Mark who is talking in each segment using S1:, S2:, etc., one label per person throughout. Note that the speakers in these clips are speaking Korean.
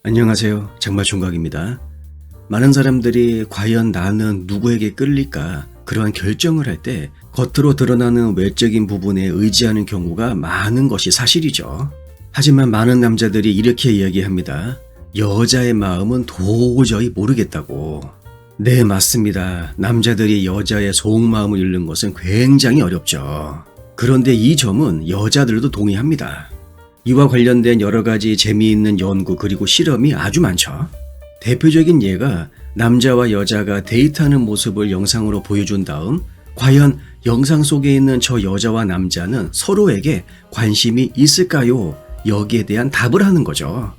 S1: 안녕하세요. 장마총각입니다. 많은 사람들이 과연 나는 누구에게 끌릴까 그러한 결정을 할 때 겉으로 드러나는 외적인 부분에 의지하는 경우가 많은 것이 사실이죠. 하지만 많은 남자들이 이렇게 이야기합니다. 여자의 마음은 도저히 모르겠다고. 네, 맞습니다. 남자들이 여자의 속마음을 읽는 것은 굉장히 어렵죠. 그런데 이 점은 여자들도 동의합니다. 이와 관련된 여러 가지 재미있는 연구 그리고 실험이 아주 많죠. 대표적인 예가 남자와 여자가 데이트하는 모습을 영상으로 보여준 다음 과연 영상 속에 있는 저 여자와 남자는 서로에게 관심이 있을까요? 여기에 대한 답을 하는 거죠.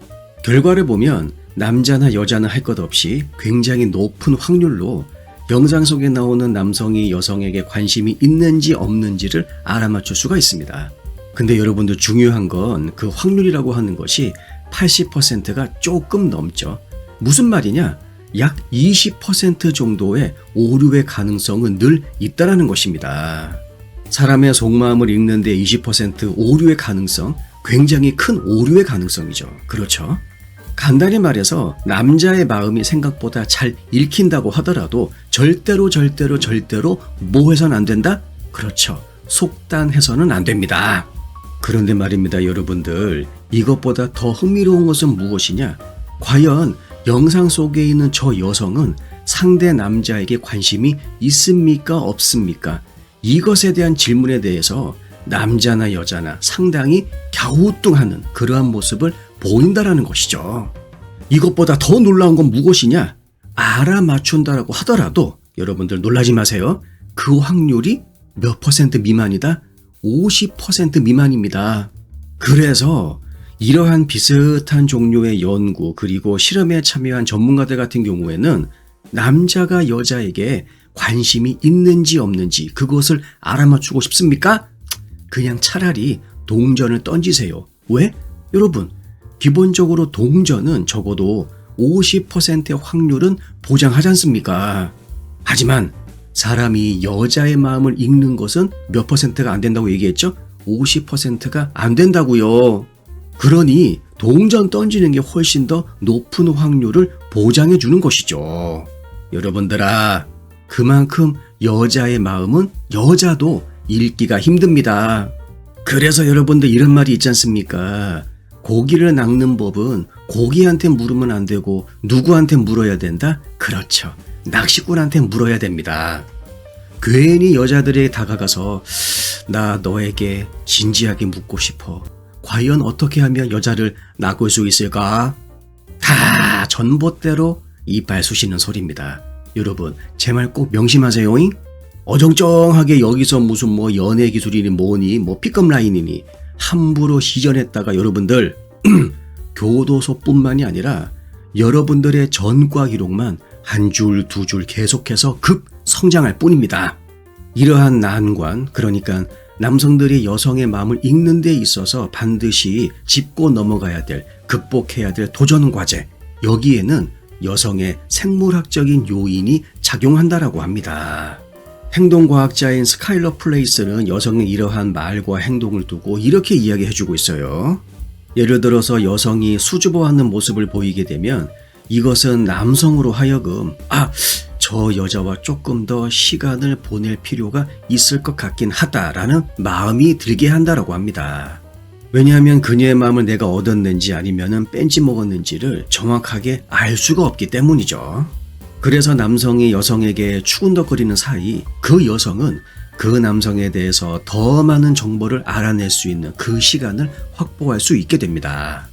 S1: 결과를 보면 남자나 여자는 할 것 없이 굉장히 높은 확률로 영상 속에 나오는 남성이 여성에게 관심이 있는지 없는지를 알아맞힐 수가 있습니다. 근데 여러분들 중요한 건 그 확률이라고 하는 것이 80%가 조금 넘죠. 무슨 말이냐? 약 20% 정도의 오류의 가능성은 늘 있다라는 것입니다. 사람의 속마음을 읽는데 20% 오류의 가능성, 굉장히 큰 오류의 가능성이죠. 그렇죠? 간단히 말해서 남자의 마음이 생각보다 잘 읽힌다고 하더라도 절대로 뭐 해서는 안 된다? 그렇죠. 속단해서는 안 됩니다. 그런데 말입니다, 여러분들. 이것보다 더 흥미로운 것은 무엇이냐? 과연 영상 속에 있는 저 여성은 상대 남자에게 관심이 있습니까? 없습니까? 이것에 대한 질문에 대해서 남자나 여자나 상당히 갸우뚱하는 그러한 모습을 보인다라는 것이죠. 이것보다 더 놀라운 건 무엇이냐? 알아맞춘다라고 하더라도 여러분들 놀라지 마세요. 그 확률이 몇 퍼센트 미만이다? 50% 미만입니다. 그래서 이러한 비슷한 종류의 연구 그리고 실험에 참여한 전문가들 같은 경우에는 남자가 여자에게 관심이 있는지 없는지 그것을 알아맞추고 싶습니까? 그냥 차라리 동전을 던지세요. 왜? 여러분, 기본적으로 동전은 적어도 50%의 확률은 보장하지 않습니까? 하지만 사람이 여자의 마음을 읽는 것은 몇 퍼센트가 안 된다고 얘기했죠? 50%가 안 된다고요. 그러니 동전 던지는 게 훨씬 더 높은 확률을 보장해 주는 것이죠. 여러분들아, 그만큼 여자의 마음은 여자도 읽기가 힘듭니다. 그래서 여러분들 이런 말이 있지 않습니까? 고기를 낚는 법은 고기한테 물으면 안 되고 누구한테 물어야 된다? 그렇죠. 낚시꾼한테 물어야 됩니다. 괜히 여자들에게 다가가서 나 너에게 진지하게 묻고 싶어. 과연 어떻게 하면 여자를 낚을 수 있을까? 다 전봇대로 이빨 쑤시는 소리입니다. 여러분, 제 말 꼭 명심하세요잉? 어정쩡하게 여기서 무슨 뭐 연애 기술이니 뭐니 뭐 픽업 라인이니 함부로 시전했다가 여러분들 교도소뿐만이 아니라 여러분들의 전과 기록만 한 줄, 두 줄 계속해서 급 성장할 뿐입니다. 이러한 난관, 그러니까 남성들이 여성의 마음을 읽는 데 있어서 반드시 짚고 넘어가야 될, 극복해야 될 도전 과제, 여기에는 여성의 생물학적인 요인이 작용한다라고 합니다. 행동과학자인 스카일러 플레이스는 여성의 이러한 말과 행동을 두고 이렇게 이야기해주고 있어요. 예를 들어서 여성이 수줍어하는 모습을 보이게 되면 이것은 남성으로 하여금 저 여자와 조금 더 시간을 보낼 필요가 있을 것 같긴 하다라는 마음이 들게 한다라고 합니다. 왜냐하면 그녀의 마음을 내가 얻었는지 아니면 뺀지 먹었는지를 정확하게 알 수가 없기 때문이죠. 그래서 남성이 여성에게 추근덕거리는 사이 그 여성은 그 남성에 대해서 더 많은 정보를 알아낼 수 있는 그 시간을 확보할 수 있게 됩니다.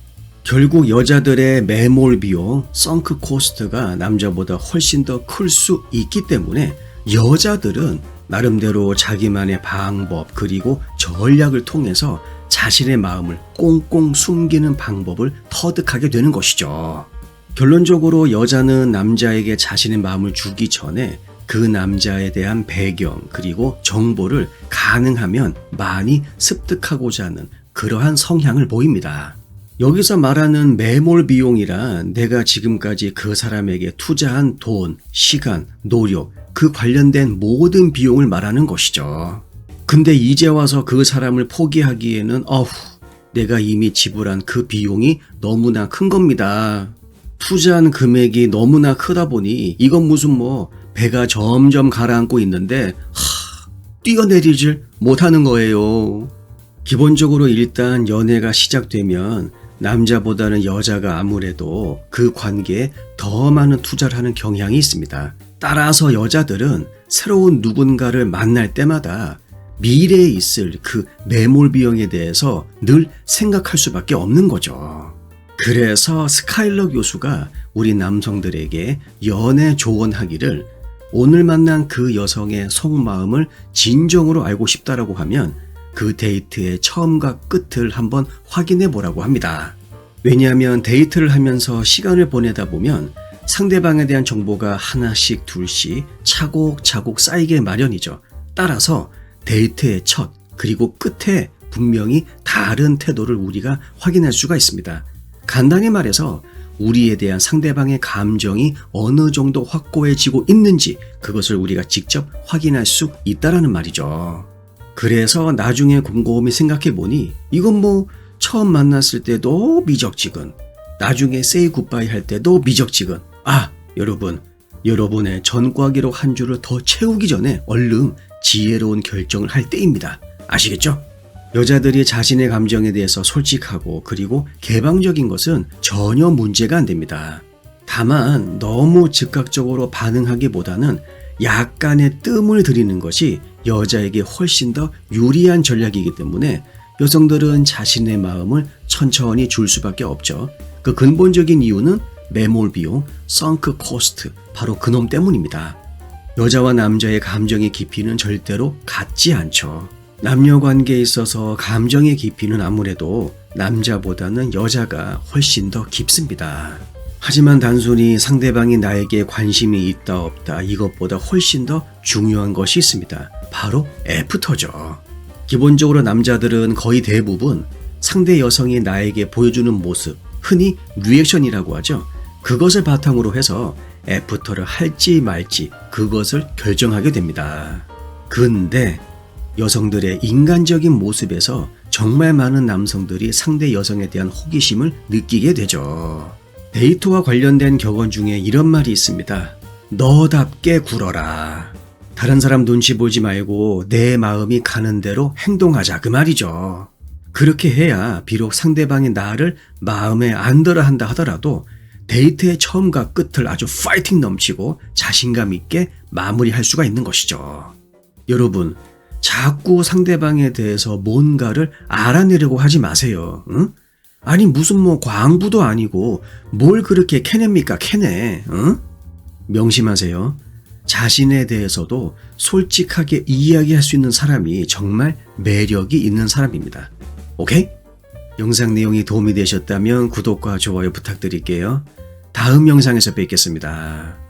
S1: 결국 여자들의 매몰 비용, 썬크 코스트가 남자보다 훨씬 더 클 수 있기 때문에 여자들은 나름대로 자기만의 방법 그리고 전략을 통해서 자신의 마음을 꽁꽁 숨기는 방법을 터득하게 되는 것이죠. 결론적으로 여자는 남자에게 자신의 마음을 주기 전에 그 남자에 대한 배경 그리고 정보를 가능하면 많이 습득하고자 하는 그러한 성향을 보입니다. 여기서 말하는 매몰 비용이란 내가 지금까지 그 사람에게 투자한 돈, 시간, 노력, 그 관련된 모든 비용을 말하는 것이죠. 근데 이제 와서 그 사람을 포기하기에는 내가 이미 지불한 그 비용이 너무나 큰 겁니다. 투자한 금액이 너무나 크다 보니 이건 무슨 뭐 배가 점점 가라앉고 있는데 뛰어내리질 못하는 거예요. 기본적으로 일단 연애가 시작되면 남자보다는 여자가 아무래도 그 관계에 더 많은 투자를 하는 경향이 있습니다. 따라서 여자들은 새로운 누군가를 만날 때마다 미래에 있을 그 매몰 비용에 대해서 늘 생각할 수밖에 없는 거죠. 그래서 스카일러 교수가 우리 남성들에게 연애 조언하기를 오늘 만난 그 여성의 속마음을 진정으로 알고 싶다라고 하면 그 데이트의 처음과 끝을 한번 확인해 보라고 합니다. 왜냐하면 데이트를 하면서 시간을 보내다 보면 상대방에 대한 정보가 하나씩 둘씩 차곡차곡 쌓이게 마련이죠. 따라서 데이트의 첫 그리고 끝에 분명히 다른 태도를 우리가 확인할 수가 있습니다. 간단히 말해서 우리에 대한 상대방의 감정이 어느 정도 확고해지고 있는지 그것을 우리가 직접 확인할 수 있다라는 말이죠. 그래서 나중에 곰곰이 생각해 보니 이건 뭐 처음 만났을 때도 미적지근, 나중에 say goodbye 할 때도 미적지근. 여러분, 여러분의 전과 기록 한 줄을 더 채우기 전에 얼른 지혜로운 결정을 할 때입니다. 아시겠죠? 여자들이 자신의 감정에 대해서 솔직하고 그리고 개방적인 것은 전혀 문제가 안 됩니다. 다만 너무 즉각적으로 반응하기보다는 약간의 뜸을 들이는 것이 여자에게 훨씬 더 유리한 전략이기 때문에 여성들은 자신의 마음을 천천히 줄 수밖에 없죠. 그 근본적인 이유는 매몰 비용, 썬크 코스트, 바로 그놈 때문입니다. 여자와 남자의 감정의 깊이는 절대로 같지 않죠. 남녀 관계에 있어서 감정의 깊이는 아무래도 남자보다는 여자가 훨씬 더 깊습니다. 하지만 단순히 상대방이 나에게 관심이 있다 없다 이것보다 훨씬 더 중요한 것이 있습니다. 바로 애프터죠. 기본적으로 남자들은 거의 대부분 상대 여성이 나에게 보여주는 모습, 흔히 리액션이라고 하죠. 그것을 바탕으로 해서 애프터를 할지 말지 그것을 결정하게 됩니다. 근데 여성들의 인간적인 모습에서 정말 많은 남성들이 상대 여성에 대한 호기심을 느끼게 되죠. 데이트와 관련된 격언 중에 이런 말이 있습니다. 너답게 굴어라. 다른 사람 눈치 보지 말고 내 마음이 가는 대로 행동하자 그 말이죠. 그렇게 해야 비록 상대방이 나를 마음에 안 들어 한다 하더라도 데이트의 처음과 끝을 아주 파이팅 넘치고 자신감 있게 마무리할 수가 있는 것이죠. 여러분, 자꾸 상대방에 대해서 뭔가를 알아내려고 하지 마세요. 응? 아니 무슨 뭐 광부도 아니고 뭘 그렇게 캐냅니까 캐내. 응? 명심하세요. 자신에 대해서도 솔직하게 이야기할 수 있는 사람이 정말 매력이 있는 사람입니다. 오케이? 영상 내용이 도움이 되셨다면 구독과 좋아요 부탁드릴게요. 다음 영상에서 뵙겠습니다.